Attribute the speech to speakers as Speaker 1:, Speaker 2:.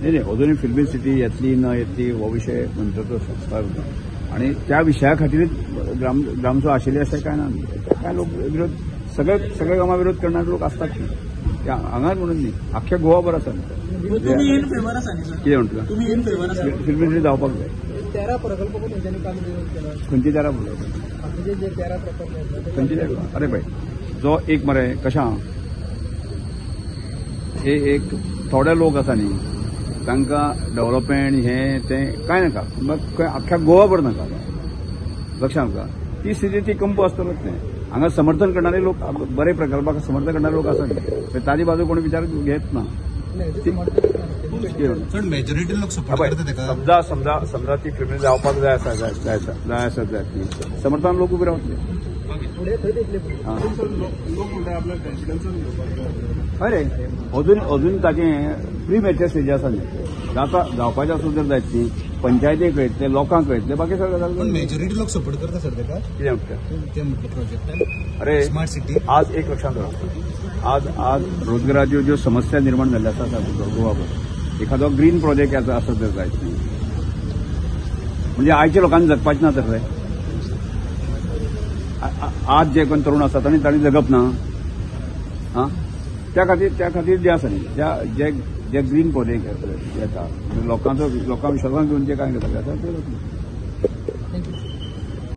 Speaker 1: नाही अजूनही फिल्मी सिटी येतली न येतली हो विषय मंत्र्याचो संस्कार आणि त्या विषया खातीरच ग्रामसभा आशिल्ली अशें कांय ना. काय लोक विरोध सगळे गांवां विरोध करणारे लोक असतात त्या हांगाच म्हणून न्ही अख्ख्या गोवाभर आसा. कितें म्हणटा फिल्मी सिटी जावपाक जाय.
Speaker 2: 13 प्रकल्प तेंच्यांनी काम केला.
Speaker 1: खंयचे 13 प्रकल्प?
Speaker 2: जे 13 प्रकल्प
Speaker 1: खंयचे 13? अरे बाय जो एक मरे कशा एक थोडे लोक आसा न्ही तांकां डेव्हलपमेंट हे तें कांय नाका. मग अख्ख्या गोवाभर नाका. लक्षांत घाल ती स्थिती ती कंप आसतलोच तें. हांगा समर्थन करणारे लोक बरे प्रकल्पाक समर्थन करणारे लोक आसात ताजी बाजू कोणी विचार घेत ना.
Speaker 3: मेजॉरिटी लोक सपोर्ट करतात.
Speaker 1: समजा ती फिल्मी जावपाक जाय आसा समर्थन लोक उबे रावतले. अरे अजून ताचें प्री मॅचर स्टेज आसा न्ही जावपाचें आसूं जर जायत न्ही पंचायतीक कळयतले लोकांक कळयतले बाकी सगळें
Speaker 3: मेजॉरिटी लोक सपोर्ट करता सर ताका.
Speaker 1: कितें म्हणटा
Speaker 3: प्रोजेक्ट
Speaker 1: अरे
Speaker 3: स्मार्ट सिटी
Speaker 1: आज एक लक्षात दवरा आज रोजगाराच्यो ज्यो समस्या निर्माण जाल्ल्यो आसात गोवाभर एखादो ग्रीन प्रोजेक्ट आसत जर जायत न्ही म्हणजे आयच्या लोकांनी जगपाचें ना तर रे. आज जे कोण तरुण आसात तांणी जगप ना. त्या खातीर जे आसा न्ही जे ग्रीन प्रोजेक्ट येता लोकां विश्वासान घेवन जे कांय करता